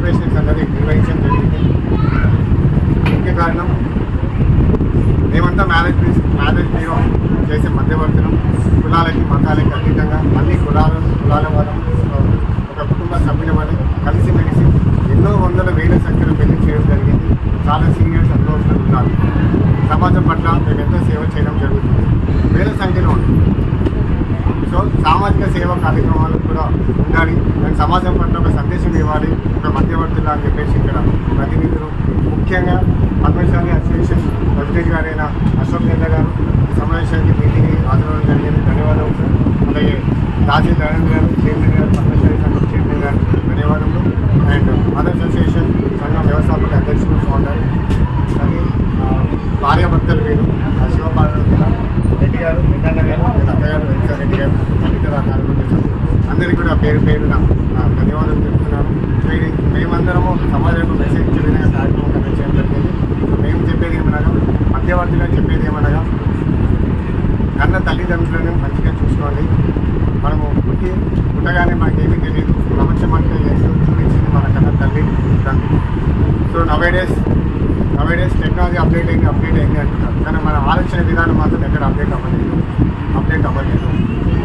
Celebrations అనేది నిర్వహించడం జరిగింది. ముఖ్య కారణం మేమంతా మ్యారేజ్ బ్యూరో చేసే మధ్యవర్తులం. కులాలకి మతాలకి అతీతంగా అన్ని కులాల వారం ఒక కుటుంబ సభ్యులమని కలిసిమెలిసి ఎన్నో వందల వేల సంఖ్యలో పెళ్లి చేయడం జరిగింది. చాలా సీనియర్స్ అనుభవస్తులు ఉన్నారు. సమాజం పట్ల మేము ఎంతో సేవ చేయడం జరుగుతుంది. వేల సంఖ్యలో ఉంది. సో సామాజిక సేవా కార్యక్రమాలు కూడా ఉండాలి. అండ్ సమాజం పట్ల ఒక సందేశం ఇవ్వాలి, ఒక మధ్యవర్తులు అని చెప్పేసి ఇక్కడ ప్రతినిధులు, ముఖ్యంగా పద్మశాలి అసోసియేషన్ ప్రెసిడెంట్ గారైన అశోక్ నెల్ల గారు ఈ సమావేశానికి మీటింగ్ హాజరవడం జరిగింది. ధన్యవాదాలు సార్. అలాగే రాజీ నరేంద్ర గారు చైర్మన్ గారు, పద్మశాలి సంఘం చైర్మన్ గారు ధన్యవాదములు. అండ్ మదర్స్ అసోసియేషన్ సంఘం వ్యవస్థాపక అధ్యక్షులు ఫౌండర్ అని భార్యాభర్తలు వీరు శివపార్వతి రెడ్డి గారు, వెంకన్న గారు, అత్తగారు వెంకట రెడ్డి గారు, తల్లిదండ్రుల కార్యక్రమం అందరికీ కూడా పేరున ధన్యవాదాలు చెప్తున్నాను. మేమందరము సమాజంలో మెసేజ్ ఇచ్చే విధంగా కార్యక్రమం కండక్ట్ చేయడం జరిగింది. మేము చెప్పేది ఏమనగా, మధ్యవర్తిగా చెప్పేది ఏమనగా, కన్న తల్లిదండ్రులను మంచిగా చూసుకోండి. మనము పుట్టగానే మనకేమీ తెలియదు. ప్రపంచం అంటే ఏంటో చూపించింది మన కన్న తల్లి తండ్రి. సో నవేడేస్ టెక్నాలజీ అప్డేట్ అయింది అంటున్నారు. కానీ మన ఆలోచన విధానం మాత్రం ఎక్కడ అప్డేట్ అవ్వలేదు.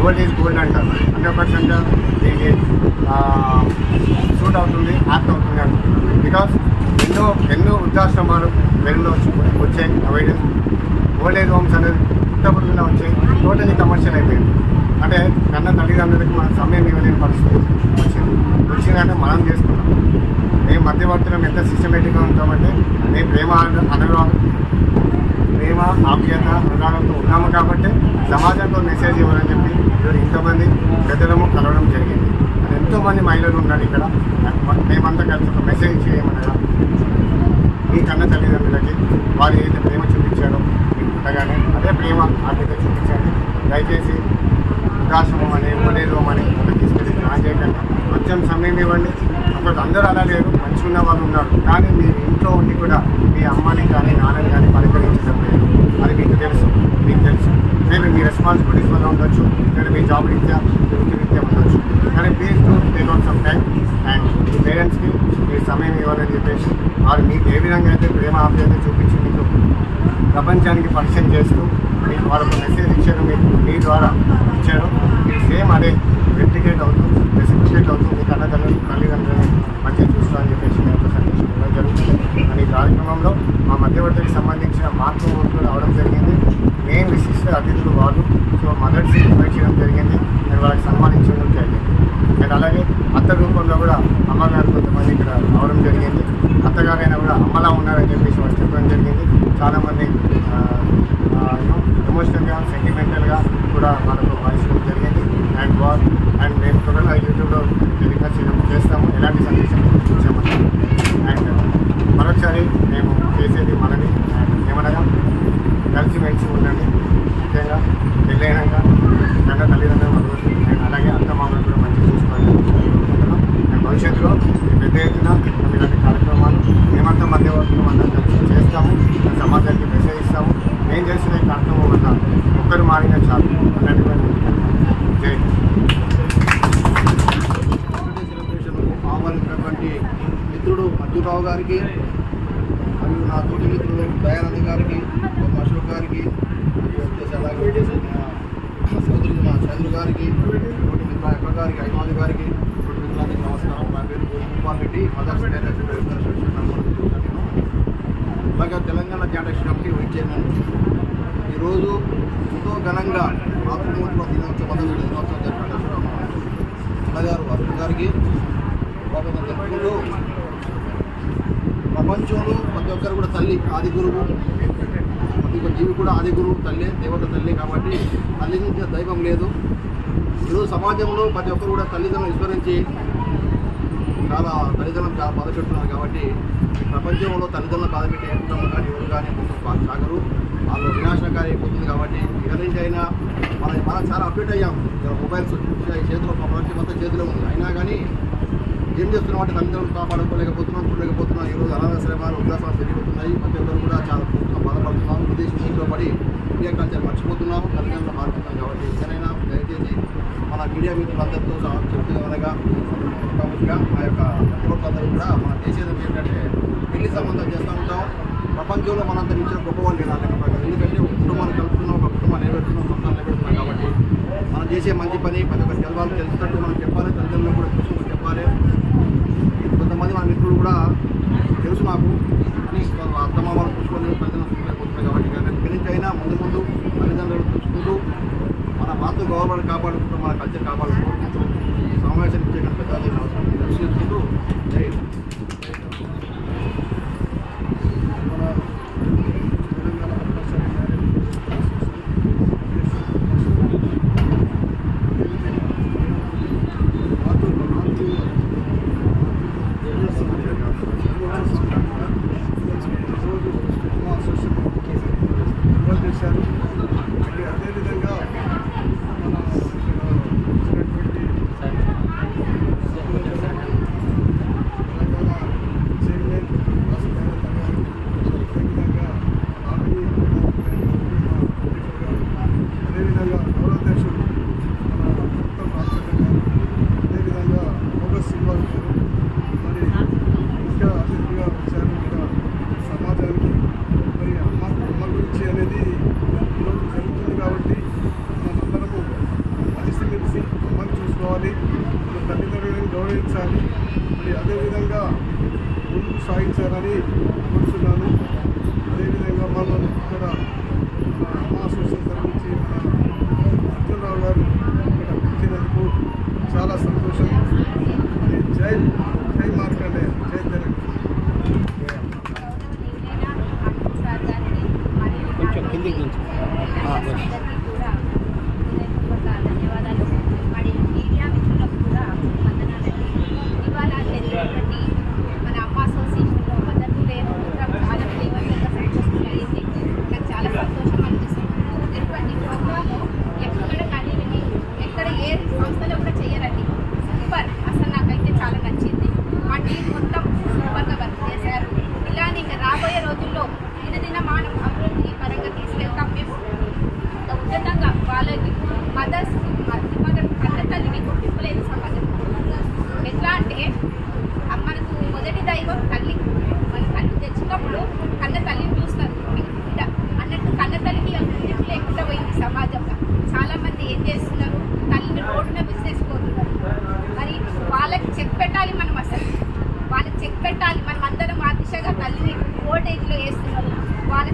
గోల్డ్ ఈజ్ గోల్డ్ అంటారు. 100% దీనికి సూట్ అవుతుంది, యాప్ట్ అవుతుంది అంటున్నారు. బికాస్ ఎన్నో వృద్ధాశ్రమాలు వెలుగులో వచ్చాయి. అవేడెన్స్ ఓల్డ్ ఏజ్ హోమ్స్ అనేది పుట్టబడుతున్నా వచ్చాయి. టోటలీ కమర్షియల్ అయిపోయింది. అంటే కన్న తల్లిదండ్రులకి మన సమయం ఇవ్వలేని పరిస్థితి వచ్చిందంటే మనం చేసుకున్నాం. మేము మధ్యవర్తులం ఎంత సిస్టమేటిక్గా ఉంటామంటే మేము ప్రేమ ఆప్యాయత అనురాగంతో ఉన్నాము కాబట్టి సమాజంలో మెసేజ్ ఇవ్వాలని చెప్పి ఇంతమంది పెద్దలము కలవడం జరిగింది. ఎంతోమంది మహిళలు ఉన్నారు ఇక్కడ. మేమంతా కలిసి ఒక మెసేజ్ చేయమనగా, మీ కన్న తల్లిదండ్రులకి వారు ఏదైతే ప్రేమ చూపించారో మీకు పుట్టగానే అదే ప్రేమ ఆప్యాయత చూపించండి. దయచేసి వృద్ధాశ్రమం అని ఓల్డేజ్ అని తీసుకెళ్ళి స్నానం చేయకండి. కొంచెం సమయం ఇవ్వండి. అప్పుడు అందరూ అలా లేరు, మంచిగా ఉన్న వాళ్ళు ఉన్నారు. కానీ మీరు ఇంట్లో ఉండి కూడా మీ అమ్మని కానీ నాన్నని కానీ పలకరించడం లేదు. అది మీకు తెలుసు. మీరు మీ రెస్పాన్సిబిలిటీస్ వల్ల ఉండొచ్చు, లేదా మీ జాబ్ రీత్యా ఉండొచ్చు. కానీ please to take out some time and మీ పేరెంట్స్కి మీరు సమయం ఇవ్వాలని చెప్పేసి వారు మీకు ఏ విధంగా అయితే ప్రేమ ఆప్యాయత చూపించి మీకు ప్రపంచానికి పరిచయం చేస్తూ మీకు వాళ్ళకు మెసేజ్ ఇచ్చారు, మీకు మీ ద్వారా ఇచ్చారు. మీరు సేమ్ అదే రెప్లికేట్ అవుతూ రెసిప్లికేట్ అవుతూ మీ తల్లిదండ్రులను మంచిగా చూస్తామని చెప్పేసి మేము సందేశం ఇవ్వడం జరుగుతుంది. అని ఈ కార్యక్రమంలో మా మధ్యవర్తికి సంబంధించిన మార్పులు రావడం జరిగింది. మెయిన్ విశిష్ట అతిథులు వాళ్ళు. సో మదర్స్ని ఇన్వైట్ చేయడం జరిగింది. నేను వాళ్ళకి సన్మానించడం జరిగింది. అండ్ అలాగే అత్త రూపంలో కూడా అమ్మగారు కొంతమంది ఇక్కడ రావడం జరిగింది. అత్తగారైనా కూడా అమ్మలా ఉన్నారని చెప్పేసి వాళ్ళు చెప్పడం జరిగింది. చాలామంది ఎమోషనల్గా సెంటిమెంటల్గా కూడా మనకు వాయించడం జరిగింది. అండ్ మేము త్వరలో యూట్యూబ్లో టెలికాస్ట్ చేస్తాము. ఎలాంటి సందేశం ఇచ్చామని. అండ్ మరొకసారి మేము చేసేది మనది ఏమనగా కలిసిమెలిసి ఉండండి. ముఖ్యంగా పెళ్ళైనాక కన్న తల్లిదండ్రులు మరొకటి అండ్ అలాగే అత్తమామలు కూడా మంచిగా చూసుకోవాలి. అండ్ భవిష్యత్తులో పెద్ద ఎత్తున ఇలాంటి కార్యక్రమాలు మేమంతా మధ్యవర్తులు అందరం కలిసి చేస్తాము. సమాజానికి మెసేజ్ ఇస్తాము. మేము చేసిన ఈ కార్యక్రమం వల్ల ఒక్కరు మారినా చాలు అన్నట్టుగా జై సెలబ్రేషన్కు ఆహ్వానించినటువంటి మిత్రుడు మంజురావు గారికి మరియు నా తోటి మిత్రుడు దయానంద్ గారికి, అశోక్ గారికి, అలాగే సోదరి మా చంద్రు గారికి, తోటి మిత్ర ఎక్క గారికి, ఐమాది గారికి, తోటి మిత్రులందరికీ నమస్కారం. నా పేరు గోపాల్ రెడ్డి, మదర్స్ అలాగే Telangana joint committee vice chairman. ఈరోజు ఎంతో ఘనంగా మాతృమూర్తుల దినోత్సవం జరుపుకుంటున్నాం. అన్నగారు అరుణ్ గారికి స్వాగతం జరుపుకుంటూ ప్రపంచంలో ప్రతి ఒక్కరు కూడా తల్లి ఆది గురువు, ప్రతి ఒక్క జీవి కూడా ఆది గురువు తల్లి, దేవత తల్లి. కాబట్టి తల్లి నుంచి దైవం లేదు. ఈరోజు సమాజంలో ప్రతి ఒక్కరు కూడా తల్లిదండ్రులు విస్మరించి తల్లిదండ్రులు చాలా బాధ పెడుతున్నారు. కాబట్టి ప్రపంచంలో తల్లిదండ్రులు బాధ పెట్టే కుటుంబం కానీ ఎవరు కానీ ముందుకు సాగరు, వాళ్ళు వినాశనకారి అయిపోతుంది. కాబట్టి ఇక నుంచి అయినా మనం చాలా అప్డేట్ అయ్యాం. మొబైల్స్ చేతిలో ప్రపంచం మొత్తం చేతిలో ఉంది. అయినా కానీ ఏం చేస్తున్నాం అంటే తల్లిదండ్రులు కాపాడుకోలేకపోతున్నాం, చూడలేకపోతున్నాం. ఈరోజు అనాథాశ్రమాలు వృద్ధాశ్రమాలు పెరిగిపోతున్నాయి. ప్రతి ఒక్కరు కూడా చాలా చూస్తున్నాం, బాధపడుతున్నాం. విదేశీ నీటిలో పడి ఇండియా కల్చర్ మర్చిపోతున్నాము, తల్లిదండ్రులు మారుతున్నాం. కాబట్టి ఇకనైనా దయచేసి మన మీడియా మిత్రులందరితో చెప్తూ అనగా మా యొక్క యువకులందరూ కూడా మనం చేసేది ఏంటంటే పెళ్లి సంబంధాలు చేస్తూ ఉంటాం. ప్రపంచంలో మనంత మించిన గొప్పవాళ్ళు లేరు లెక్క ప్రకారం. ఎందుకంటే ఒక కుటుంబాన్ని కలుపుతున్నాం, ఒక కుటుంబాన్ని నిలబెడుతున్నాం, సంతానం నిలబెడుతున్నాం. కాబట్టి మనం చేసే మంచి పని ప్రతి ఒక్కరు తెలవాలి, తెలిసినట్టు మనం చెప్పాలి, తల్లిదండ్రులు కూడా చూసుకుంటూ చెప్పాలి. కొంతమంది మన మిత్రులు కూడా తెలుసు నాకు అత్తమామలు చూసుకొని తల్లిదండ్రులు చూసుకోలేకపోతున్నాయి. కాబట్టి ఇక్కడి నుంచి అయినా ముందు ముందు తల్లిదండ్రులు చూసుకుంటూ మన మాతృ గౌరవాన్ని కాపాడుకుంటూ మన కల్చర్ కాపాడుకుంటూ సమావేశానికి ఇచ్చే పెద్దలు దర్శించుకుంటూ జై చేశారు. అదేవిధంగా మన తెలంగాణ చైర్మన్ అదేవిధంగా అదేవిధంగా గౌరవాధ్యక్షుడు మన ఉత్తమ్ రాజశేఖర్ గారు, అదేవిధంగా మోగస్ శ్రీనివాస్ గారు మరి ఇంకా అతిథిగా వచ్చారు. ఇక్కడ సమాజానికి మరి అమ్మ గురించి అనేది ఈరోజు జరుగుతుంది. కాబట్టి మనందరము కలిసి అమ్మని చూసుకోవాలి, మన తల్లిదండ్రులను గౌరవించాలి, మరి అదేవిధంగా ముందుకు సాగించాలని కోరుతున్నాను. అదేవిధంగా మనం ఇక్కడ మన అమ్మ అసోసియేషన్ తరఫు నుంచి మన అర్జునరావు గారు ఇక్కడ పిలిచినందుకు చాలా సంతోషం. మరి జై జై మార్కండే, జై తెలంగాణ. కొంచెం కిందికి దించు. ధన్యవాదాలు. మరి మీడియా మిత్రులకు కూడా వందనాలండి. ఇవాళ జరిగినటువంటి మన అమ్మ అసోసియేషన్లో మదర్ డే ప్రోగ్రామ్ చాలా విజయవంతంగా సక్సెస్ఫుల్ అయింది. నాకు చాలా సంతోషం అనిపిస్తుంది. ఇటువంటి ప్రోగ్రాము ఎక్కడ కానీ ఎక్కడ ఏ సంస్థలో కూడా చేయరండి. సూపర్, అసలు నాకైతే చాలా నచ్చింది. మా టీం మొత్తం సూపర్గా వర్క్ చేశారు. ఇలానే ఇంకా రాబోయే రోజుల్లో దినదినమానం అభివృద్ధి పరంగా తీసుకెళ్తాం. మేము ఉచితంగా వాళ్ళకి మదర్స్ కన్న తల్లికి గుర్తింపు లేదు సమాజం. ఎట్లా అంటే మనకు మొదటి దైవం తల్లి. మన తల్లి తెచ్చినప్పుడు కన్న తల్లిని చూస్తారు బిడ్డ అన్నట్టు. కన్న తల్లికి గుర్తింపు లేకుండా పోయింది సమాజంలో. చాలామంది ఏం చేస్తున్నారు, తల్లిని రోడ్డున బిజినెస్ పోతున్నారు. మరి వాళ్ళకి చెక్ పెట్టాలి మనం, అసలు వాళ్ళకి చెక్ పెట్టాలి. మనం అందరం ఆ దిశగా తల్లిని ఓల్డ్ ఏజ్లో వేస్తున్నారు. వాళ్ళ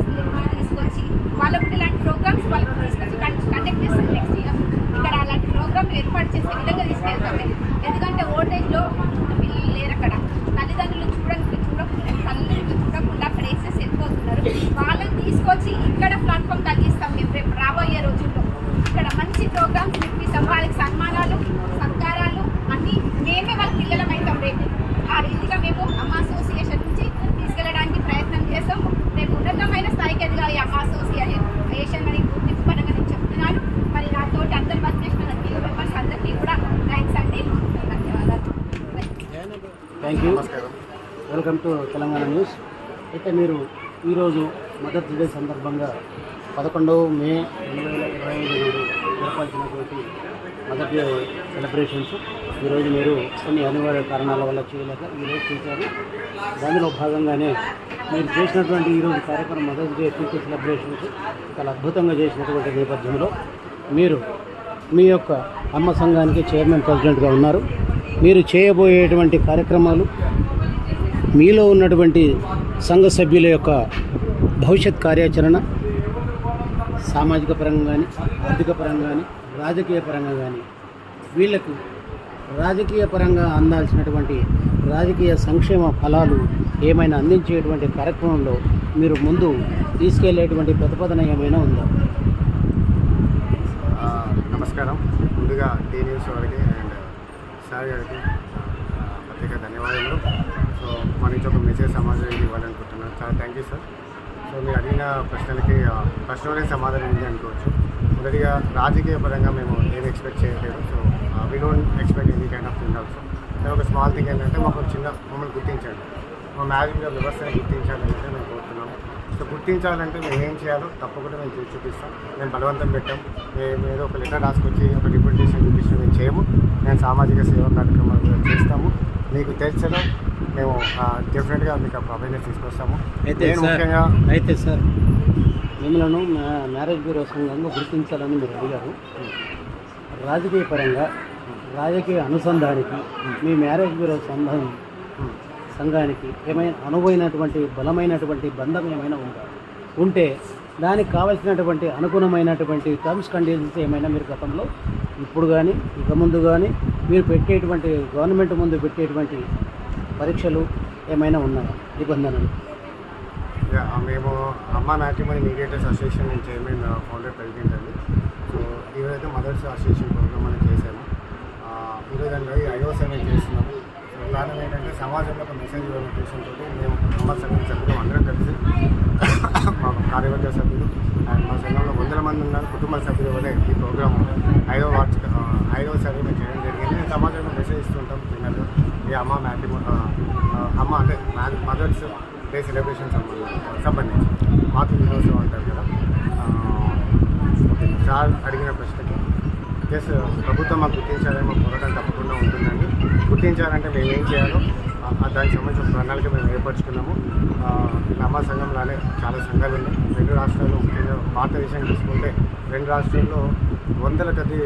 తీసుకొచ్చి వాళ్ళకు ఇలాంటి ప్రోగ్రామ్స్ వాళ్ళకు తీసుకొచ్చి కండక్ట్ చేస్తాం. నెక్స్ట్ ఇయర్ ఇక్కడ అలాంటి ప్రోగ్రామ్ ఏర్పాటు చేసే విధంగా తీసుకెళ్తాం. ఎందుకంటే ఓల్డ్ ఏజ్లో పిల్లలు లేరు అక్కడ, తల్లిదండ్రులు చూడకుండా తల్లిదండ్రులు చూడకుండా అక్కడ వేసేసి వెళ్ళిపోతున్నారు. వాళ్ళని తీసుకొచ్చి ఇక్కడ ప్లాట్ఫామ్ కలిగిస్తాం మేము రేపు రాబోయే రోజుల్లో. ఇక్కడ మంచి ప్రోగ్రామ్స్ ఇప్పిస్తాం. వాళ్ళకి సన్మానాలు సత్కారాలు అన్నీ మేమే వాళ్ళ పిల్లలం అవుతాం రేపు. ఆ రీతిగా మేము అమ్మ అసోసియేషన్ నుంచి తీసుకెళ్ళడానికి ప్రయత్నం చేస్తాం. రేపు ఉన్నతమైన స్థాయికి ఎదగాలి అమ్మ అసోసియేషన్ అని గుర్తింపు పరంగా నేను చెప్తున్నాను. మరి నాతోటి అందరు వర్క్ చేసిన టీం మెంబర్స్ అందరికీ కూడా థ్యాంక్స్ అండి. ధన్యవాదాలు. Thank you. Welcome to Telangana news. అయితే మీరు ఈరోజు మదర్స్ డే సందర్భంగా 11 మే 2025 నాడు జరపాల్సినటువంటి మదర్స్ డే సెలబ్రేషన్స్ ఈరోజు మీరు కొన్ని అనివార్య కారణాల వల్ల చేయలేక ఈరోజు చేశారు. దానిలో భాగంగానే మీరు చేసినటువంటి ఈరోజు కార్యక్రమం మదర్స్ డే పీపుల్ సెలబ్రేషన్స్ చాలా అద్భుతంగా చేసినటువంటి నేపథ్యంలో మీరు మీ యొక్క అమ్మ సంఘానికి చైర్మన్ ప్రెసిడెంట్గా ఉన్నారు. మీరు చేయబోయేటువంటి కార్యక్రమాలు మీలో ఉన్నటువంటి సంఘ సభ్యుల యొక్క భవిష్యత్ కార్యాచరణ సామాజిక పరంగా కానీ, ఆర్థిక పరంగా కానీ, రాజకీయ పరంగా కానీ వీళ్లకు రాజకీయ పరంగా అందాల్సినటువంటి రాజకీయ సంక్షేమ ఫలాలు ఏమైనా అందించేటువంటి కార్యక్రమంలో మీరు ముందు తీసుకెళ్లేటువంటి ప్రతిపాదన ఏమైనా ఉందా? నమస్కారం. ముందుగా టీ న్యూస్ వారికి అండ్ సార్ గారికి ప్రత్యేక ధన్యవాదాలు. సో మన నుంచి ఒక మెసేజ్ సమాజానికి ఇవ్వాలనుకుంటున్నాను. చాలా థ్యాంక్ యూ సార్. సో మీరు అడిగిన ప్రశ్నలకి ప్రశ్నలే సమాధానం ఉంది అనుకోవచ్చు. మొదటిగా రాజకీయ పరంగా మేము ఏమి ఎక్స్పెక్ట్ చేయట్లేదు. So we don't expect any kind of thing also. ఒక స్మాల్ థింగ్ ఏంటంటే మాకు మమ్మల్ని గుర్తించండి, మా మ్యారేజ్ వ్యవస్థని గుర్తించాలని మేము కోరుతున్నాము. సో గుర్తించాలంటే మేము ఏం చేయాలో తప్పకుండా మేము చేసి చూపిస్తాం. మేము బలవంతం పెట్టాం, మేము ఏదో ఒక లెటర్ రాసుకొచ్చి ఒక రిప్రజెంటేషన్ చూపించడం మేము చేయము. మేము సామాజిక సేవా కార్యక్రమాలు కూడా చేస్తాము. మీకు తెలిసిన మేము డెఫినెట్గా మీకు అవేర్నెస్ తీసుకొస్తాము. అయితే సార్ మిమ్మల్ని మ్యారేజ్ బ్యూరో సంఘంగా గుర్తించాలని మీరు అడిగారు. రాజకీయ పరంగా రాజకీయ అనుసంధానికి మీ మ్యారేజ్ బ్యూరో సంఘానికి ఏమైనా అనువైనటువంటి బలమైనటువంటి బంధం ఏమైనా ఉంటే దానికి కావాల్సినటువంటి అనుగుణమైనటువంటి టర్మ్స్ కండిషన్స్ ఏమైనా మీరు గతంలో ఇప్పుడు కానీ ఇక ముందు కానీ మీరు పెట్టేటువంటి గవర్నమెంట్ ముందు పెట్టేటువంటి పరీక్షలు ఏమైనా ఉన్నాయా, నిబంధనలు? మేము అమ్మ మ్యాట్రిమోనీ మీడియేటర్స్ అసోసియేషన్ నేను చైర్మన్ ఫౌండర్ ప్రెసిడెంట్ అండి. సో ఈరోజైతే మదర్స్ అసోసియేషన్ ప్రోగ్రామ్ మనం చేసాము. ఈరోజు అంటే IOS అనేది చేస్తున్నాము. సో కారణం ఏంటంటే సమాజంలో ఒక మెసేజ్ ఓరియంటేషన్ తోటి మేము అమ్మ సంఘం సభ్యులు అందరం కలిసి మా కార్యవర్గ సభ్యులు అండ్ మా సంఘంలో 100 మంది ఉన్నారు కుటుంబ సభ్యులు వల్ల ఈ ప్రోగ్రామ్ 5వ సారి మేము చేయడం జరిగింది. మేము సమాజంలో మెసేజ్ ఇస్తుంటాం పిల్లలు ఈ అమ్మ మ్యాట్రిమోనీ అమ్మ అంటే మదర్స్ డే సెలబ్రేషన్ సంబంధించి మాతృ దినోత్సవం అంటారు కదా. సార్ అడిగిన ప్రశ్నకి ప్లస్ ప్రభుత్వం మాకు గుర్తించాలని మా పోరాటం తప్పకుండా ఉంటుందండి. గుర్తించాలంటే మేము ఏం చేయాలో దానికి సంబంధించిన ప్రణాళిక మేము ఏర్పరచుకున్నాము. అమ్మ సంఘంలానే చాలా సంఘాలు ఉన్నాయి 2 రాష్ట్రాల్లో. ముఖ్యంగా భారతదేశం తీసుకుంటే 2 రాష్ట్రాల్లో 100 కొద్ది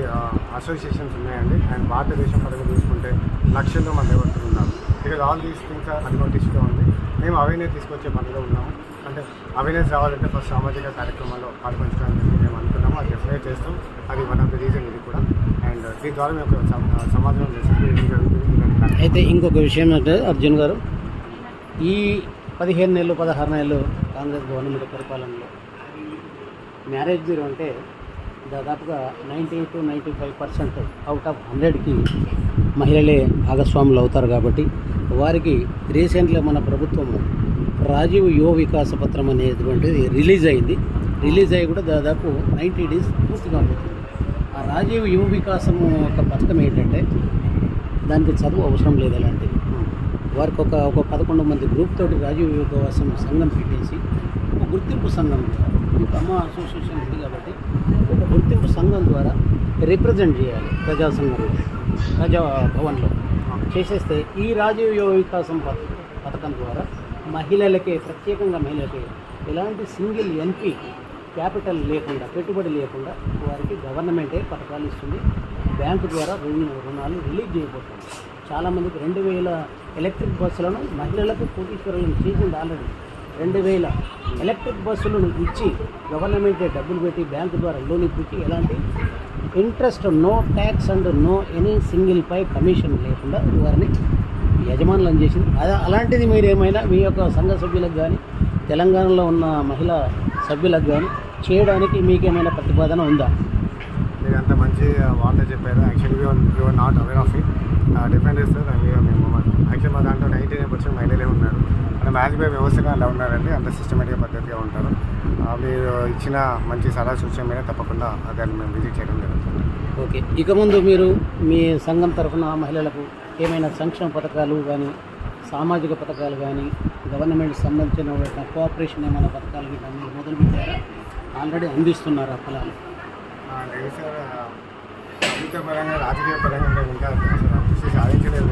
అసోసియేషన్స్ ఉన్నాయండి. అండ్ భారతదేశం పరంగా చూసుకుంటే లక్షల్లో మధ్యవర్తులు ఉన్నారు. Because all these things are అన్నోటిస్డ్గా ఉంది. మేము అవేర్నెస్ తీసుకొచ్చే పనిలో ఉన్నాము. అంటే అవేర్నెస్ రావాలంటే ఫస్ట్ సామాజిక కార్యక్రమాల్లో పాల్పంచడానికి మేము అనుకున్నాము. అది డెఫినెట్ చేస్తాం. అది వన్ ఆఫ్ ద రీజన్ ఇది కూడా. అండ్ దీని ద్వారా మేము సమాజంలో రెస్పాన్సిబిలిటీ జరుగుతుంది. అయితే ఇంకొక విషయం అంటే అర్జున్ గారు, ఈ 15 నెలలు 16 నెలలు కాంగ్రెస్ గవర్నమెంట్ పరిపాలనలో మ్యారేజ్ బ్యూరో అంటే దాదాపుగా 90 to 95% అవుట్ ఆఫ్ 100కి మహిళలే భాగస్వాములు అవుతారు. కాబట్టి వారికి రీసెంట్గా మన ప్రభుత్వము రాజీవ్ యువ వికాస పత్రం అనేటువంటిది రిలీజ్ అయ్యి కూడా దాదాపు 90 days పూర్తిగా ఉంటుంది. ఆ రాజీవ్ యువ వికాసము ఒక పథకం ఏంటంటే దానికి చదువు అవసరం లేదు. అలాంటిది వారికి ఒక 11 మంది గ్రూప్ తోటి రాజీవ్ యువ వికాసం సంఘం పెట్టేసి ఒక గుర్తింపు సంఘం మీకు అమ్మ అసోసియేషన్ ఉంది కాబట్టి ఒక గుర్తింపు సంఘం ద్వారా రిప్రజెంట్ చేయాలి ప్రజాభవన్లో చేసేస్తే ఈ రాజీవ్ యువ వికాసం పథకం ద్వారా ప్రత్యేకంగా మహిళలకి ఎలాంటి సింగిల్ ఎన్పి క్యాపిటల్ లేకుండా పెట్టుబడి లేకుండా వారికి గవర్నమెంటే పథకాలు ఇస్తుంది. బ్యాంకు ద్వారా రుణాలు రిలీజ్ చేయబోతుంది. చాలామందికి 2000 ఎలక్ట్రిక్ బస్సులను మహిళలకు కోటీశ్వరులను చేసింది. ఆల్రెడీ 2000 ఎలక్ట్రిక్ బస్సులను ఇచ్చి గవర్నమెంటే డబ్బులు పెట్టి బ్యాంకు ద్వారా లోన్ ఇప్పించి ఎలాంటి interest, no tax and no any single పై కమిషన్ లేకుండా వారిని యజమానులను చేసింది. అలాంటిది మీరు ఏమైనా మీ యొక్క సంఘ సభ్యులకు కానీ తెలంగాణలో ఉన్న మహిళా సభ్యులకు కానీ చేయడానికి మీకేమైనా ప్రతిపాదన ఉందా? మీరు అంత మంచి వార్త చెప్పారు. Actually you're not aware of it. Different sir. మేము యాక్చువల్ మా దాంట్లో 99% మహిళలే ఉన్నారు. అంటే మ్యారేజ్ బై వ్యవస్థగా అలా ఉన్నారండి. అంత సిస్టమేటిక్ పద్ధతిగా ఉంటారు. మీరు ఇచ్చిన మంచి సలహా సూచన మీద తప్పకుండా దాన్ని మేము విజిట్ చేయడం జరుగుతుంది. ఓకే. ఇక ముందు మీరు మీ సంఘం తరఫున మహిళలకు ఏమైనా సంక్షేమ పథకాలు కానీ సామాజిక పథకాలు కానీ గవర్నమెంట్ సంబంధించిన కోఆపరేషన్ ఏమైనా పథకాలు కానీ మొదలుపెట్టారా? ఆల్రెడీ అందిస్తున్నారు ఆ ఫలాలు? లేదు సార్. ప్రభుత్వ పరంగా రాజకీయ పరంగా ఇంకా కృషి సాధించలేదు.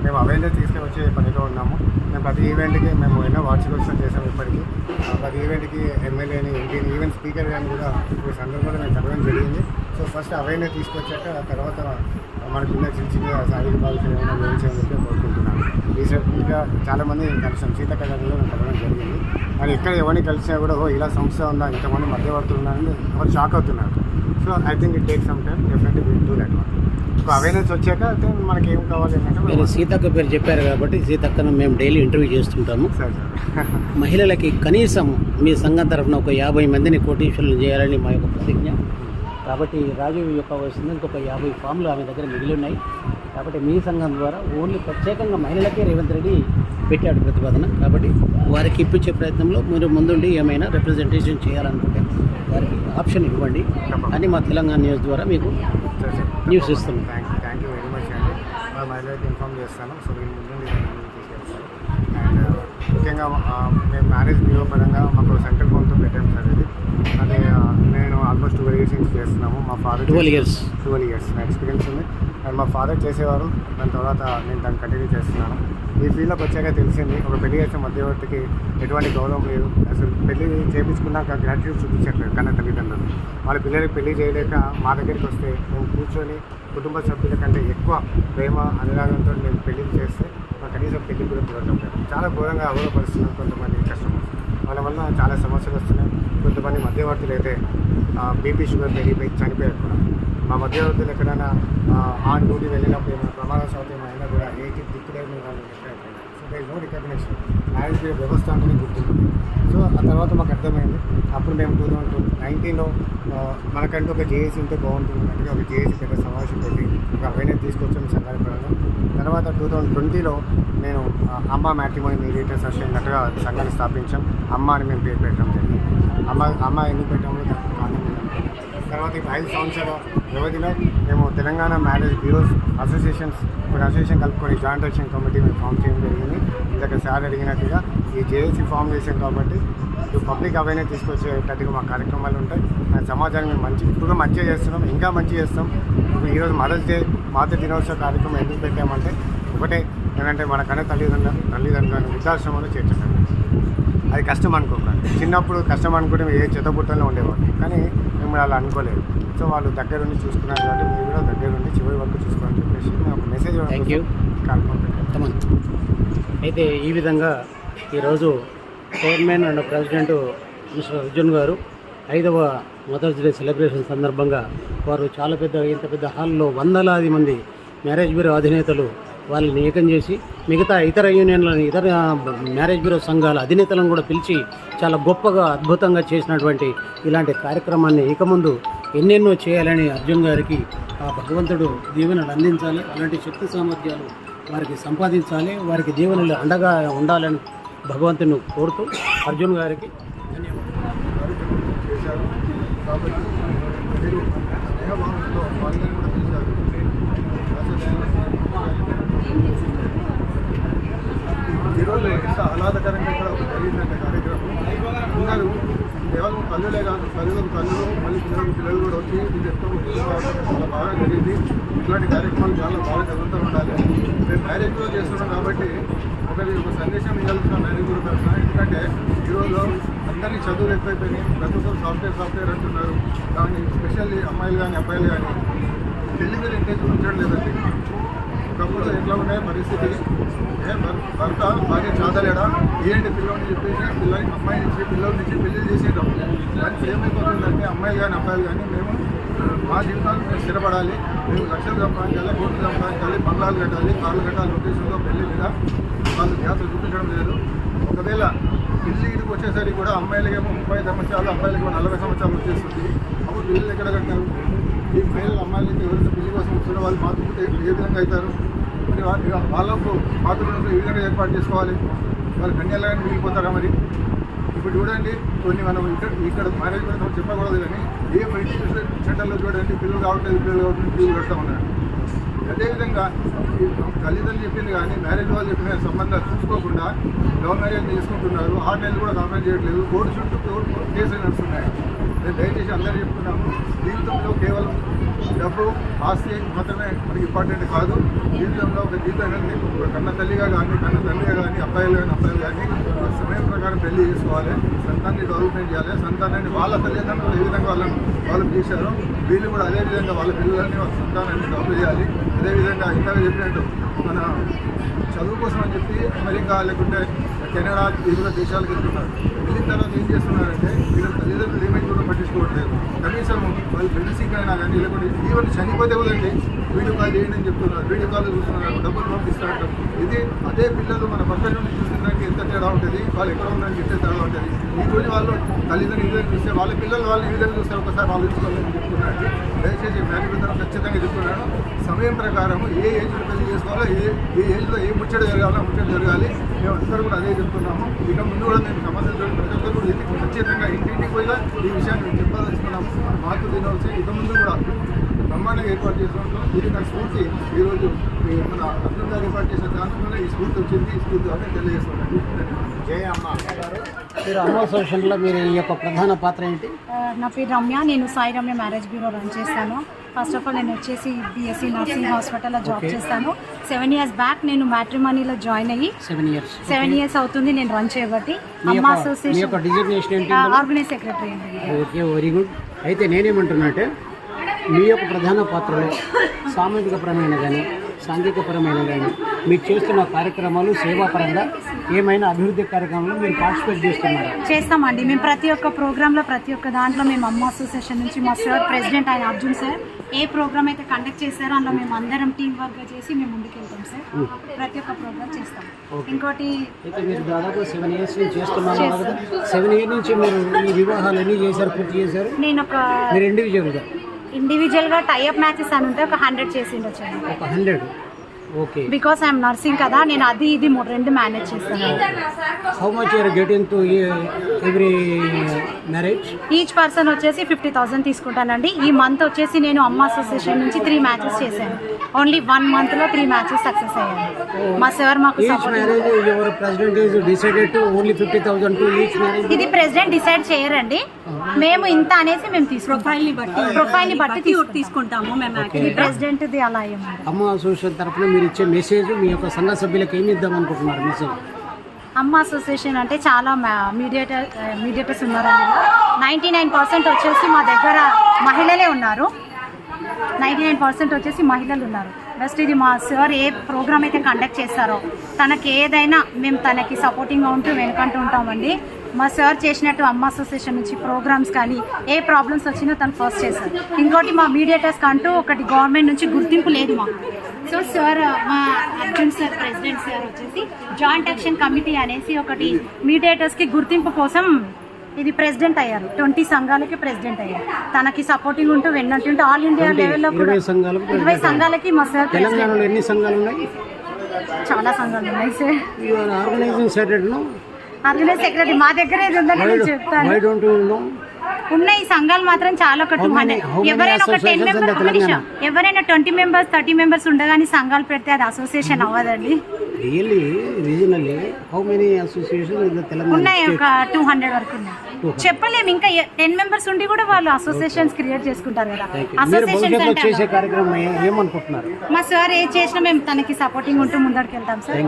మేము అవేర్నెస్ తీసుకువచ్చే పనిలో ఉన్నాము. మేము ప్రతి ఈవెంట్కి మేము ఎన్నో వార్షికోత్సవం చేసాము. ఇప్పటికీ ప్రతి ఈవెంట్కి ఎమ్మెల్యేని, ఎంపీని, ఈవెన్ స్పీకర్ కానీ కూడా ఈ సందర్భంలో మేము చదవడం జరిగింది. సో ఫస్ట్ అవేర్నెస్ తీసుకొచ్చాక తర్వాత మనకున్న చిన్న సాయుధ బాధ్యతలు ఏమైనా వివరించాలని చెప్పి కోరుకుంటున్నాను. రీసెంట్గా చాలామంది కలిసాం. సీతక్క గారిలో మేము చదవడం జరిగింది. మరి ఎక్కడ ఎవరిని కలిసినా కూడా ఇలా సంస్థ ఉందా, ఇంతమంది మధ్యవర్తులు ఉన్నారని ఎవరు షాక్ అవుతున్నారు. So I think it take some time. Definitely will do that one. So awareness వచ్చాక మనకి ఏం కావాలి అంటే మీరు సీతక్క పేరు చెప్పారు కాబట్టి సీతక్కను మేము డైలీ ఇంటర్వ్యూ చేస్తుంటాము. సార్ మహిళలకి కనీసం మీ సంఘం తరఫున ఒక 50 మందిని కోటీశ్వరులు చేయాలని మా యొక్క ప్రతిజ్ఞ. కాబట్టి రాజీవ్ యొక్క వస్తుంది ఇంకొక 50 ఫామ్లు ఆమె దగ్గర మిగిలి ఉన్నాయి. కాబట్టి మీ సంఘం ద్వారా ఓన్లీ ప్రత్యేకంగా మహిళలకే రేవంత్ రెడ్డి పెట్టాడు ప్రతిపాదన. కాబట్టి వారికి ఇప్పించే ప్రయత్నంలో మీరు ముందుండి ఏమైనా రిప్రజెంటేషన్ చేయాలనుకుంటే వారికి ఆప్షన్ ఇవ్వండి అని మా తెలంగాణ న్యూస్ ద్వారా మీకు న్యూస్ ఇస్తున్నాం. థ్యాంక్ యూ వెరీ మచ్ అండి. మా మహిళలకు ఇన్ఫామ్ చేస్తాను. సో మీరు ముందు తీసుకెళ్తాను. అండ్ ముఖ్యంగా మేము మ్యారేజ్ బ్యూరో పరంగా మాకు సెంట్రల్ ఫోన్తో పెట్టాము సార్ ఇది. అదే నేను ఆల్మోస్ట్ 12 years నుంచి చేస్తున్నాము. మా ఫాదర్ 12 years నా ఎక్స్పీరియన్స్ ఉంది. అండ్ మా ఫాదర్ చేసేవారు, దాని తర్వాత నేను దాన్ని కంటిన్యూ చేస్తున్నాను. ఈ ఫీల్డ్లోకి వచ్చాక తెలిసింది, ఒక పెళ్లి చేసే మధ్యవర్తికి ఎటువంటి గౌరవం లేదు. అసలు పెళ్లి చేయించుకున్నాక గ్రాట్యుయేట్ చూపించట్లేదు కన్నా తల్లిదండ్రులు. వాళ్ళ పిల్లలకి పెళ్లి చేయలేక మా దగ్గరికి వస్తే మేము కూర్చొని కుటుంబ సభ్యుల కంటే ఎక్కువ ప్రేమ అనురాగంతో మేము పెళ్లి చేస్తే మా కనీసం పెళ్లి కూడా కుదరడం లేదు. చాలా ఘోరంగా అవరోధపరుస్తున్నారు కొంతమంది కస్టమర్స్. వాళ్ళ వల్ల చాలా సమస్యలు వస్తున్నాయి. కొంతమంది మధ్యవర్తులు అయితే బీపీ షుగర్ పెరిగిపోయి చనిపోయారు కూడా. మా మధ్యవర్తులు ఎక్కడైనా ఆన్ డ్యూటీ వెళ్ళినప్పుడు ఏమైనా ప్రమాదశాతం అయినా కూడా ఏకి దిక్కులేని వాళ్ళు ఎక్కడైపోయినా. So they know recognition. Marriage వ్యవస్థ అంటేనే గుర్తుంది. సో ఆ తర్వాత మాకు అర్థమైంది. అప్పుడు మేము 2019లో మనకంటూ ఒక జేఏసీ ఉంటే బాగుంటుంది అంటే ఒక జేఏసీ పెద్ద సమావేశం పెట్టి ఒక అవేర్నెస్ తీసుకొచ్చాము సంఘాల పరంగా. తర్వాత 2020లో నేను అమ్మ మ్యాట్రిమోనీ మీడియేటర్స్ అన్నట్టుగా సంఘాన్ని స్థాపించాం. అమ్మ అని మేము పేరు పెట్టడం జరిగింది. అమ్మ ఎందుకు పెట్టాము దానికి కారణం ఏంటంటే తర్వాత ఈ 5 సంవత్సరాల వ్యవధిలో మేము తెలంగాణ మ్యారేజ్ బ్యూరోస్ అసోసియేషన్ కలుపుకొని జాయింట్ యాక్షన్ కమిటీ మేము ఫామ్ చేయడం జరిగింది. ఇందాక సార్ అడిగినట్టుగా ఈ జేఏసీ ఫామ్ చేసాం కాబట్టి ఇప్పుడు పబ్లిక్ అవేర్నెస్ తీసుకొచ్చేటట్టుగా మా కార్యక్రమాలు ఉంటాయి. సమాజానికి మేము ఇప్పుడు మంచిగా చేస్తున్నాం, ఇంకా మంచిగా చేస్తాం. ఇప్పుడు ఈరోజు మదర్స్ డే మాతృ దినోత్సవ కార్యక్రమం ఎందుకు పెట్టామంటే ఒకటే ఏంటంటే మనకన్నా తల్లిదండ్రులను వృద్ధాశ్రమంలో చేర్చడం. అది కష్టం అనుకోకండి. చిన్నప్పుడు కష్టం అనుకుంటే ఏ చెత్తపుట్టలో ఉండేవాళ్ళు, కానీ మేము అలా అనుకోలేదు. సో వాళ్ళు దగ్గరుండి చూసుకున్నారు కాబట్టి మీరు కూడా దగ్గరుండి చివరి వరకు చూసుకోవాలని చెప్పేసి ఒక మెసేజ్ కార్యక్రమం పెట్టాం. అయితే ఈ విధంగా ఈరోజు chairman and president mister Arjun గారు 5వ మదర్స్ డే సెలబ్రేషన్ సందర్భంగా వారు చాలా ఇంత పెద్ద హాల్లో వందలాది మంది మ్యారేజ్ బ్యూరో అధినేతలు వాళ్ళని ఏకం చేసి మిగతా ఇతర యూనియన్లను ఇతర మ్యారేజ్ బ్యూరో సంఘాల అధినేతలను కూడా పిలిచి చాలా గొప్పగా అద్భుతంగా చేసినటువంటి ఇలాంటి కార్యక్రమాన్ని ఇక ముందు ఎన్నెన్నో చేయాలని అర్జున్ గారికి ఆ భగవంతుడు దీవెనలు అందించాలి. అలాంటి శక్తి సామర్థ్యాలు వారికి సంపాదించాలి. వారికి దీవెనలు అండగా ఉండాలని భగవంతుని కోరుతూ అర్జున్ గారికి చేశారు. కాబట్టి మీరు స్నేహభావంతో వాళ్ళని కూడా పిలిచారు. ఈరోజు ఎంత ఆహ్లాదకరంగా కూడా జరిగిందంటే కార్యక్రమం. అందరూ కేవలం తల్లులే కాదు, తల్లులకు తల్లులు మళ్ళీ పిల్లలు కూడా వచ్చి ఇది చాలా బాగా జరిగింది. ఇట్లాంటి కార్యక్రమాలు చాలా బాగా జరుగుతూ ఉండాలి. మేము మ్యారేజ్ కూడా చేస్తున్నాం కాబట్టి ఒక సందేశం ఇవ్వాల్సిన మ్యారేజ్ కూడా పెడుతున్నాం. ఎందుకంటే ఈరోజు అందరినీ చదువులు ఎక్కువైపోయినాయి. ప్రతి ఒక్కరు సాఫ్ట్వేర్ అంటున్నారు. కానీ స్పెషల్లీ అమ్మాయిలు కానీ అబ్బాయిలు కానీ పెళ్లి మీద ఇంటెన్స్ ఉంచడం లేదండి. ఒకప్పుడు ఎట్లా ఉన్నాయి పరిస్థితి, భర్త భార్య చాదలేడా ఏంటి పిల్లల్ని చెప్పేసి అమ్మాయి నుంచి పిల్లల నుంచి పెళ్లి చేసేటం. దానికి ఏమైపోతుందంటే అమ్మాయిలు కానీ అబ్బాయిలు కానీ మేము మా జీవితాలు మేము స్థిరపడాలి, మేము లక్షలు సంపాదించాలి, కోట్లు సంపాదించాలి, బంగ్లాలు కట్టాలి, కార్లు కట్టాలి ఉద్దేశంలో పెళ్లి మీద వాళ్ళు ధ్యాస చూపించడం లేదు. ఒకవేళ పెళ్లికి వచ్చేసరికి కూడా అమ్మాయిలకేమో 30 సంవత్సరాలు, అబ్బాయిలకేమో 40 సంవత్సరాలు వచ్చేస్తుంది. అప్పుడు పెళ్ళిళ్ళు ఎక్కడ కట్టారు? ఈ మహిళలు అమ్మాయిలకి ఎవరైతే పెళ్లి కోసం వస్తున్నారో వాళ్ళు మాతృకుంటే ఏ విధంగా అవుతారు? మరి వాళ్ళకు మాతృకుంటే ఏ విధంగా ఏర్పాటు చేసుకోవాలి? వాళ్ళు కన్యాలని మిగిలిపోతారా? మరి ఇప్పుడు చూడండి, కొన్ని మనం ఇక్కడ మ్యారేజ్ కూడా చెప్పకూడదు, కానీ ఏ సెంటర్లో చూడండి పిల్లలు కావట్లేదు, పిల్లలు కడతా ఉన్నారు. అదేవిధంగా తల్లిదండ్రులు చెప్పింది కానీ మ్యారేజ్ వాళ్ళు చెప్పిన సంబంధాలు చూసుకోకుండా లవ్ మ్యారేజ్ చేసుకుంటున్నారు. 6 నెలలు కూడా కామెంట్ చేయట్లేదు. కోర్టు చుట్టూ కేసులు నడుస్తున్నాయి. నేను దయచేసి అందరూ చెప్తున్నాము, జీవితంలో కేవలం డబ్బు ఆస్తి మాత్రమే మనకి ఇంపార్టెంట్ కాదు. జీవితంలో ఒక జీవితాన్ని ఒక కన్న తల్లిగా కానీ కన్న తండ్రిగా కానీ అబ్బాయిలు కానీ సమయం ప్రకారం పెళ్లి చేసుకోవాలి, సంతానాన్ని డెవలప్మెంట్ చేయాలి. సంతానాన్ని వాళ్ళ తల్లిదండ్రులు ఏ విధంగా వాళ్ళు చేశారో వీళ్ళు కూడా అదేవిధంగా వాళ్ళ పిల్లలని వాళ్ళ సంతానాన్ని డెవలప్ చేయాలి. అదేవిధంగా ఇందాక చెప్పినట్టు మన చదువు కోసం అని చెప్పి అమెరికా లేకుంటే కెనడా వివిధ దేశాలకు వెళ్తున్నారు. వెళ్ళిన తర్వాత ఏం చేస్తున్నారంటే వీళ్ళ తల్లిదండ్రులు ఏమైతే కూడా పట్టించుకోవట్లేదు. కనీసం వాళ్ళు ఫ్రెండ్స్కి అయినా కానీ లేకుంటే ఈవెన్ చనిపోతే కదండి వీడియో కాల్ చేయండి అని చెప్తున్నారు. వీడియో కాల్ చూస్తున్నారు, డబ్బులు పంపిస్తారు. ఇది అదే పిల్లలు మన పక్క నుండి చూస్తున్నదానికి ఎంత తేడా ఉంటుంది, వాళ్ళు ఎక్కడ ఉందని చెప్పే తేడా ఉంటుంది. ఈ రోజు వాళ్ళు తల్లిదండ్రులు ఈ విధంగా చూస్తే వాళ్ళ పిల్లలు వాళ్ళు ఈ విధంగా చూస్తే ఒకసారి ఆలోచించుకోవాలని చెప్తున్నాను. దయచేసి మ్యారేజ్ ఖచ్చితంగా చెప్తున్నాను. సమయం ప్రకారం ఏ ఏజ్లో పెళ్లి చేసుకోవాలో, ఏ ఏజ్లో ఏ ముచ్చట జరగాలో ముచ్చట జరగాలి. మేము అందరూ కూడా అదే చెప్తున్నాము. ఇక ముందు కూడా మేము సంబంధించిన ప్రతి ఒక్కరు కూడా ఖచ్చితంగా ఇంటింటికి పోయినా ఈ విషయాన్ని మేము చెప్పాలనుకున్నాము. మాతృ దినోత్సవం ఇక ముందు కూడా బ్రహ్మాండంగా ఏర్పాటు చేసుకుంటాం. ఇది నాకు స్ఫూర్తి. ఈరోజు మన అర్జున్ గారు ఏర్పాటు చేసిన దాంట్లోనే ఈ స్ఫూర్తి వచ్చింది. ఈ స్ఫూర్తి అని తెలియజేస్తున్నాను. జై అమ్మ. మీరు అమ్మ అసోసియేషన్లో మీరు ఈ యొక్క ప్రధాన పాత్ర ఏంటి? నా పేరు రమ్య. నేను Sai Ramya marriage bureau run చేస్తాను. ఫస్ట్ ఆఫ్ ఆల్ నేను వచ్చేసి BSc నర్సింగ్ హాస్పిటల్లో జాబ్ చేస్తాను. 7 years బ్యాక్ నేను మ్యాట్రిమోనీలో జాయిన్ అయ్యి 7 years అవుతుంది నేను రన్ చేయబట్టి. అమ్మ అసోసియేషన్ డిజిగ్నేషన్ ఏంటి? ఆర్గనైజ్ సెక్రటరీ అండి. Okay, very good. అయితే నేనేమంటున్నా అంటే మీ యొక్క ప్రధాన పాత్రలో సామాజికపరమైన కానీ సాంఘికపరమైన కానీ మీరు చేస్తున్న కార్యక్రమాలు సేవాపరంగా ఏమైనా అభివృద్ధి కార్యక్రమాలు మీరు పార్టిసిపేట్ చేస్తామండి. మేము ప్రతి ఒక్క ప్రోగ్రాంలో ప్రతి ఒక్క దాంట్లో మేము అమ్మ అసోసియేషన్ నుంచి మా సార్ ప్రెసిడెంట్ ఆయన అర్జున్ సార్ ఏ ప్రోగ్రామ్ అయితే కండక్ట్ చేశారో అందులో మేము అందరం టీం వర్క్గా చేసి మేము ముందుకెళ్తాం సార్. ప్రతి ఒక్క ప్రోగ్రామ్ చేస్తాం. ఇంకోటి అయితే మీరు దాదాపు 7 years నుంచి చేస్తున్నారు కదా. 7 years నుంచి మీరు ఈ వివాహాలు ఎన్ని చేశారు, పూర్తి చేశారు? నేను మీరు ఇండివిజువల్గా టైఅప్ మ్యాచెస్ అని ఉంటే ఒక 100 చేసి ఉండొచ్చు. ఒక 100. ఓకే. బికాస్ ఐఎమ్ నర్సింగ్ కదా, నేను అది ఇది 2 మేనేజ్ చేస్తాను. How much you're getting to every marriage? Each person వచ్చేసి 50,000 తీసుకుంటానండి. ఈ మంత్ వచ్చేసి నేను అమ్మ అసోసియేషన్ నుంచి 3 మ్యాచెస్ చేశాను. ఓన్లీ 1 monthలో 3 మ్యాచెస్ సక్సెస్ అయ్యాను. మా సార్ మాకు ఇది ప్రెసిడెంట్ డిసైడ్ చేయరండి. మేము ఇంత అనేసి మేము ప్రొఫైల్ని బట్టి తీసుకుంటాము. మేము ప్రెసిడెంట్ది అలా అయ్యాము. అమ్మ అసోసియేషన్ తరఫున మీరు ఇచ్చే మెసేజ్ మీ యొక్క సంఘ సభ్యులకు ఏమి ఇద్దాం అనుకుంటున్నారు మెసేజ్? అమ్మ అసోసియేషన్ అంటే చాలా మీడియేటర్స్ ఉన్నారండి. 99% వచ్చేసి మా దగ్గర మహిళలే ఉన్నారు. 99% వచ్చేసి మహిళలు ఉన్నారు. బెస్ట్ ఇది మా సార్ ఏ ప్రోగ్రామ్ అయితే కండక్ట్ చేస్తారో తనకి ఏదైనా మేము తనకి సపోర్టింగ్గా ఉంటూ వెనుకంటూ ఉంటామండి. మా సార్ చేసినట్టు అమ్మ అసోసియేషన్ నుంచి ప్రోగ్రామ్స్ కానీ ఏ ప్రాబ్లమ్స్ వచ్చినా తను ఫస్ట్ చేస్తారు. ఇంకోటి మా మీడియేటర్స్కి అంటూ ఒకటి గవర్నమెంట్ నుంచి గుర్తింపు లేదు మాకు. సో సార్ మా అర్జున్ సార్ ప్రెసిడెంట్ సార్ వచ్చేసి జాయింట్ యాక్షన్ కమిటీ అనేసి ఒకటి మీడియేటర్స్కి గుర్తింపు కోసం ఇది ప్రెసిడెంట్ అయ్యారు. 20 సంఘాలకి ప్రెసిడెంట్ అయ్యారు. తనకి సపోర్టింగ్ ఉంటూ వెన్నంటుంటే ఆల్ ఇండియా లెవెల్లో 20 సంఘాలకి మా సార్. తెలంగాణలో ఎన్ని సంఘాలు ఉన్నాయి? చాలా సంఘాలు ఉన్నాయి సార్. ఆర్గనైజ్ సెక్రటరీ మా దగ్గర ఏది ఉందని నేను చెప్తాను. ఉన్నాయి సంఘాలు మాత్రం చాలా. ఒక 200 ఎవరైనా ఒక 10 members ఎవరైనా 20 members 30 members ఉండగానే సంఘాలు పెడితే అది అసోసియేషన్ అవ్వదండి. ఉన్నాయి ఒక 200 వరకు ఉన్నాయి. చెప్పలేము. ఇంకా 10 members ఉండి కూడా వాళ్ళు అసోసియేషన్స్ క్రియేట్ చేసుకుంటారు కదా. మా సార్ ఏ చేసినా మేము తనకి సపోర్టింగ్ ఉంటూ ముందరికి వెళ్తాం సార్.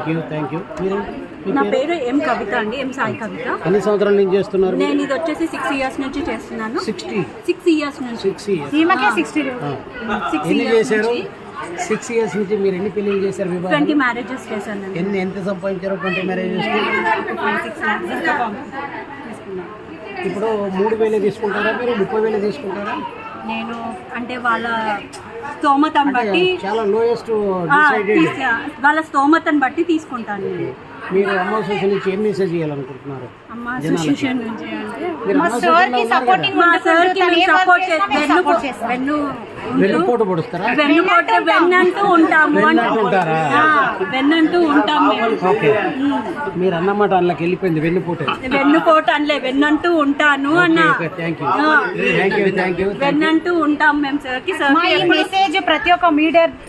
నా పేరు ఎం కవిత అండి. ఎం సాయి కవిత. ఎన్ని సంవత్సరాల నుంచి చేస్తున్నారు? నేను ఇది వచ్చేసి 6 years నుంచి చేస్తున్నాను. 6 years నుంచి. ఈమెకే 60 చేశారు. 6 years నుంచి మీరు ఎన్ని పెళ్లిళ్ళు చేశారు? 20 marriages చేశాను. ఎంత సంపాదించారు 20 marriages? ఇప్పుడు 3,000 తీసుకుంటారా మీరు? 30,000 తీసుకుంటారా? నేను అంటే వాళ్ళ స్తోమతను బట్టి చాలా లోయెస్ట్ వాళ్ళ స్తోమతను బట్టి తీసుకుంటాను. మీరు అమ్మ అసోసియేషన్ నుంచి ఏం మెసేజ్ చేయాలనుకుంటున్నారు? అమ్మ అసోసియేషన్ నుంచి అంటే వెన్నుపోటు పొడుస్తారా? వెన్నంటూ ఉంటాము. వెన్నంటూ ఉంటాము. ఓకే, మీరు అన్నమాట అందులోకి వెళ్ళిపోయింది. వెన్నుపోటు అనలే, వెన్నంటూ ఉంటాను అన్న. వెన్నంటూ ఉంటాం మేము సార్కి. మెసేజ్ ప్రతి ఒక్క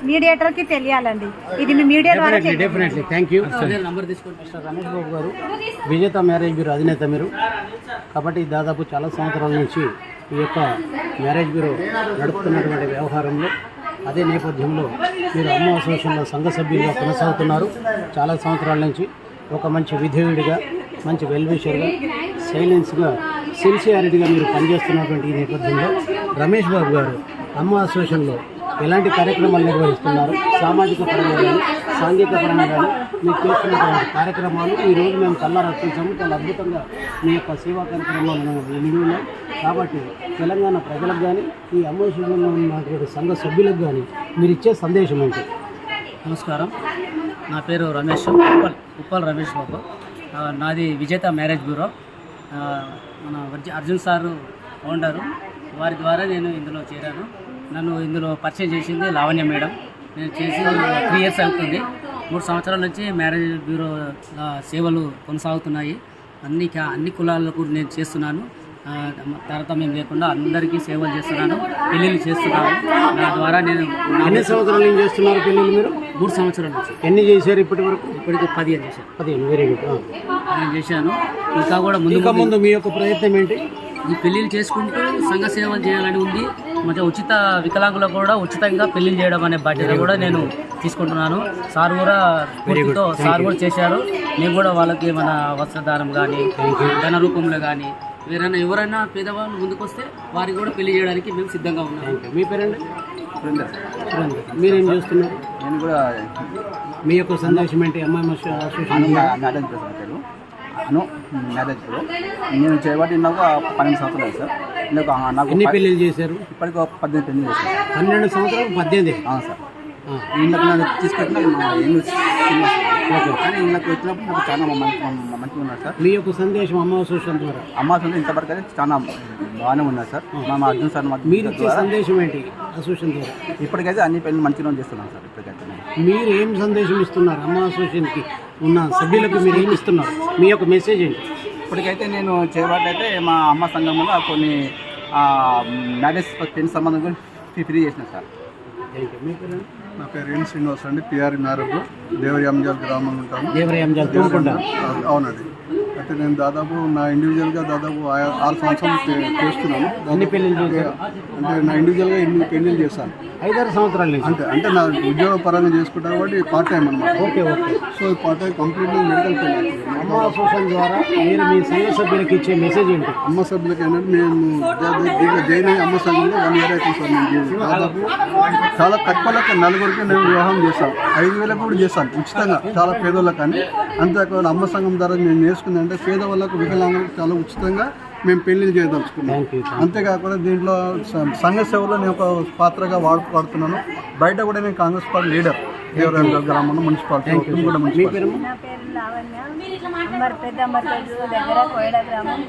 మీడియేటర్ కి తెలియాలండి. ఇది మీ మీడియా ద్వారా. డెఫినెట్లీ. Thank you. నంబర్ తీసుకుంటే రమేష్ బాబు గారు విజేత మ్యారేజ్ బ్యూరో అధినేత మీరు కాబట్టి దాదాపు చాలా సంవత్సరాల నుంచి ఈ యొక్క మ్యారేజ్ బ్యూరో నడుపుతున్నటువంటి వ్యవహారంలో అదే నేపథ్యంలో మీరు అమ్మ అసోసియేషన్లో సంఘ సభ్యులుగా కొనసాగుతున్నారు. చాలా సంవత్సరాల నుంచి ఒక మంచి విధేయుడిగా, మంచి వెల్విషర్గా, సైలెన్స్గా, సిన్సియారిటీగా మీరు పనిచేస్తున్నటువంటి ఈ నేపథ్యంలో రమేష్ బాబు గారు అమ్మ అసోసియేషన్లో ఎలాంటి కార్యక్రమాలు నిర్వహిస్తున్నారు, సామాజిక పరంగా కానీ సాంఘిక పరంగా కానీ మీరు చేస్తున్నటువంటి కార్యక్రమాలు ఈరోజు మేము కళ్ళారా చూసాము. చాలా అద్భుతంగా మీ యొక్క సేవా కార్యక్రమాలు నిలువున్నాయి. కాబట్టి తెలంగాణ ప్రజలకు కానీ ఈ అమ్మ అసోసియేషన్లో ఉన్నటువంటి సంఘ సభ్యులకు కానీ మీరు ఇచ్చే సందేశం ఏంటి? నమస్కారం, నా పేరు రమేష్, ఉప్పల్ రమేష్ బాబు. నాది విజేత మ్యారేజ్ బ్యూరో. మన అర్జున్ సారు ఓనరు, వారి ద్వారా నేను ఇందులో చేరాను. నన్ను ఇందులో పరిచయం చేసింది లావణ్య మేడం. నేను చేసి 3 years అవుతుంది. 3 సంవత్సరాల నుంచి మ్యారేజ్ బ్యూరో సేవలు కొనసాగుతున్నాయి. అన్ని కులాలకు నేను చేస్తున్నాను. తారతమ్యం లేకుండా అందరికీ సేవలు చేస్తున్నాను, పెళ్ళిళ్ళు చేస్తున్నాను. నా ద్వారా నేను ఎన్ని సంవత్సరాల నుంచి చేస్తున్నారు పెళ్ళిళ్ళు మీరు? 3 సంవత్సరాల నుంచి. ఎన్ని చేశారు ఇప్పటి వరకు? ఇప్పటికి 15 చేశాను. 15. Very good. నేను చేశాను. ఇంకా కూడా ఇంకా ముందు మీ యొక్క ప్రయత్నం ఏంటి? ఈ పెళ్ళిళ్ళు చేసుకుంటూ సంఘ సేవలు చేయాలని ఉంది. మంచిగా ఉచిత వికలాంగులకు కూడా ఉచితంగా పెళ్లిళ్ళు చేయడం అనే బాధ్యత కూడా నేను తీసుకుంటున్నాను. సార్ కూడా పూర్తితో సార్ కూడా చేశారు. నేను కూడా వాళ్ళకి మన వస్త్రదానం కానీ ధన రూపంలో కానీ ఎవరైనా పేదవాళ్ళు ముందుకు వస్తే వారికి కూడా పెళ్లి చేయడానికి మేము సిద్ధంగా ఉన్నాము. మీ పేరండి? మీరేం చేస్తున్నారు? నేను కూడా మీ యొక్క సందేశం ఏంటి? అమ్మాయి అసోసియేషన్ మ్యారేజ్ చేశాను పేరు అను మ్యారేజ్ బ్యూరో. నేను చేయబట్టి నాకు 12 సంవత్సరాలు సార్. నాకు ఎన్ని పెళ్ళిళ్ళు చేశారు? ఇప్పటికి 18 పెళ్లి చేశాను. 12 సంవత్సరాలు 18? సార్. ఇళ్ళకి నన్ను తీసుకెళ్ళిన కానీ ఇళ్ళకి వచ్చినప్పుడు నాకు చాలా మంచిగా ఉన్నారు సార్. మీ యొక్క సందేశం అమ్మ అసోసియేషన్ ద్వారా? అమ్మ సందేశం ఇంతవరకు అయితే చాలా బాగానే ఉన్నారు సార్. మా అర్జున్ సార్ మీరు ఇచ్చే సందేశం ఏంటి అసోసియేషన్ ద్వారా? ఇప్పటికైతే అన్ని పెళ్లి మంచిగా చేస్తున్నాను సార్. ఇప్పటికైతే మీరు ఏం సందేశం ఇస్తున్నారు అమ్మ అసోసియేషన్కి ఉన్న సభ్యులకు? మీరు ఏమి ఇస్తున్నారు? మీ యొక్క మెసేజ్ ఏంటి? ఇప్పటికైతే నేను చేయబట్టయితే మా అమ్మ సంఘంలో కొన్ని మ్యారేజ్ పెళ్లి సంబంధం కూడా ఫ్రీ చేసిన సార్. Thank you. మీ పేరు? నా పేరు ఎన్ శ్రీనివాస్ అండి. పిఆర్ మ్యారేజ్ దేవరి అంజాల్ గ్రామంలో ఉంటాను. దేవరి అంజాల్ తోడుకుంటాను. అవునండి. అయితే నేను దాదాపు నా ఇండివిజువల్గా దాదాపు 6 సంవత్సరాలు చేస్తున్నాను. ఎన్ని పెళ్ళిళ్ళు చేశారు? అంటే నా ఇండివిజువల్గా 8 పెళ్ళిళ్ళు చేశాను. 5-6 సంవత్సరాల నుంచి? అంటే నా ఉద్యోగ పరంగా చేసుకుంటాను కాబట్టి పార్ట్ టైం అన్నమాట. Okay. So part time completely medical పెళ్ళి. అమ్మ అసోసియేషన్ ద్వారా మీరు మీ సంఘ సభ్యులకు ఇచ్చే మెసేజ్ ఏంటి? అమ్మ సభ్యులకి ఏంటంటే మేము దీంట్లో జాయిన్ అయ్యి అమ్మ సంఘంలో 1 year అవుతుంది సార్. నేను దాదాపు చాలా తక్కువలకు 4గురికి నేను వివాహం చేస్తాను. 5,000 కూడా చేస్తాను ఉచితంగా చాలా పేదోళ్ళకి. కానీ అంతేకాకుండా అమ్మ సంఘం ద్వారా నేను నేర్చుకుందంటే పేదవాళ్ళకు వికలాంగులకు చాలా ఉచితంగా మేము పెళ్లిళ్ళు చేయదలుచుకున్నాం. అంతేకాకుండా దీంట్లో సంఘ సేవలో నేను ఒక పాత్రగా వాడుతున్నాను. బయట కూడా నేను కాంగ్రెస్ పార్టీ లీడర్ దేవరాంజల్ గ్రామంలో మున్సిపాలిటీ కూడా. నా పేరు లావణ్య. పెద్ద అమ్మపేట దగ్గర కోయడ గ్రామం.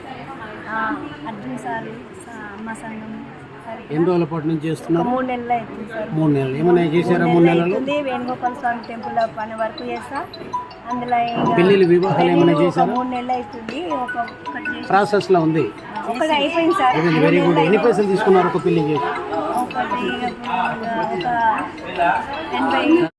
అర్జున్ సార్ అమ్మ సంఘం. ఎన్ని రోజుల పాటు నుంచి చేస్తున్నారు? 3 నెలలు అవుతుంది సార్. 3 నెలలు. ఏమైనా చేశారా 3 నెలలు? వేణుగోపాల స్వామి టెంపుల్ పని వర్క్ చేస్తా. అందులో పెళ్ళిళ్ళు వివాహాలు ఏమైనా చేశారా? 3 నెలలు అవుతుంది. ఒకటి ప్రాసెస్ లో ఉంది. ఒకటి అయిపోయింది సార్. Very good. ఎన్ని పైసలు తీసుకున్నారు ఒక పెళ్లి చేసి? ఒకటి ఒక 80